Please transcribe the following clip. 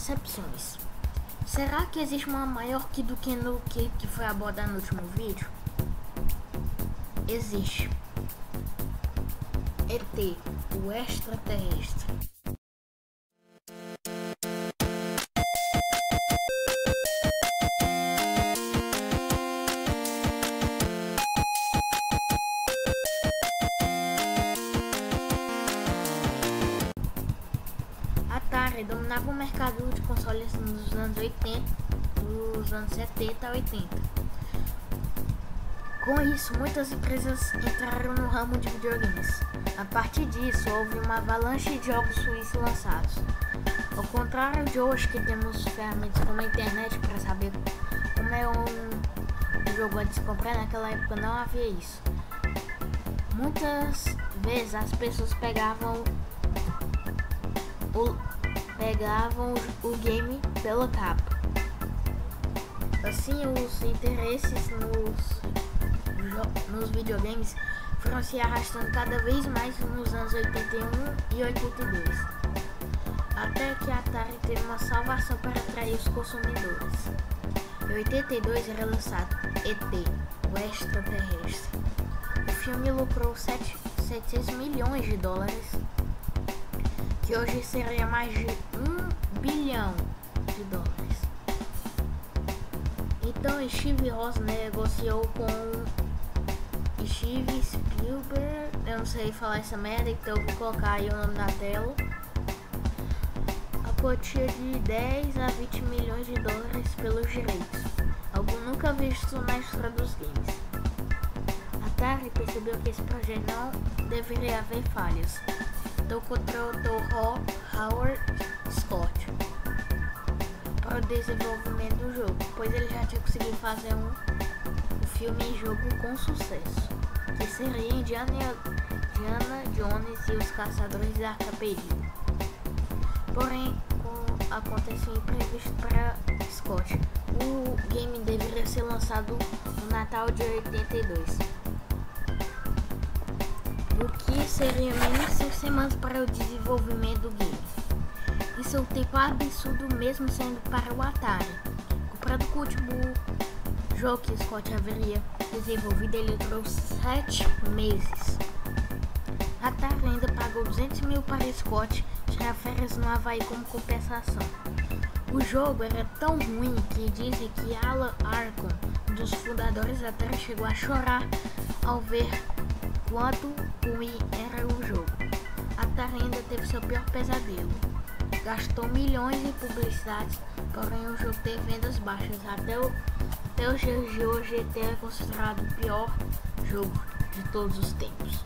decepções. Será que existe uma maior do que no que foi abordado no último vídeo? Existe. ET, o extraterrestre. Atari dominava o mercado de consoles nos anos 80, dos anos 70 a 80. Com isso, muitas empresas entraram no ramo de videogames. A partir disso, houve uma avalanche de jogos suíços lançados. Ao contrário de hoje, que temos ferramentas como a internet para saber como é um jogo antes de comprar, naquela época não havia isso. Muitas vezes as pessoas pegavam o game pela capa. Assim, os interesses nos videogames foram se arrastando cada vez mais nos anos 81 e 82, até que a Atari teve uma salvação para atrair os consumidores. Em 82 era lançado ET, o extraterrestre. O filme lucrou 700 milhões de dólares, que hoje seria mais de 1 bilhão de dólares. Então Steve Ross negociou com Steve Spielberg, eu não sei falar essa merda, então eu vou colocar aí o nome na tela, a quantia de 10 a 20 milhões de dólares pelos direitos, algo nunca visto na história dos games. A Atari percebeu que esse projeto não deveria haver falhas, então contratou Howard Scott para o desenvolvimento do jogo, pois ele já tinha conseguido fazer um filme e jogo com sucesso, que seria Indiana Jones e os Caçadores da Arca Perdida. Porém, aconteceu um imprevisto para Scott. O game deveria ser lançado no Natal de 82. O que seria menos 5 semanas para o desenvolvimento do game. Isso é um tempo absurdo mesmo sendo para o Atari. Comparado com o último jogo que Scott haveria desenvolvido, ele durou 7 meses. A Atari ainda pagou 200 mil para Scott tirar férias no Havaí como compensação. O jogo era tão ruim que dizem que Alan Arkin, um dos fundadores da Atari, chegou a chorar ao ver quanto ruim era o jogo. A Atari ainda teve seu pior pesadelo. Gastou milhões em publicidade, porém o jogo teve vendas baixas. Até os dias de hoje, ET é considerado o pior jogo de todos os tempos.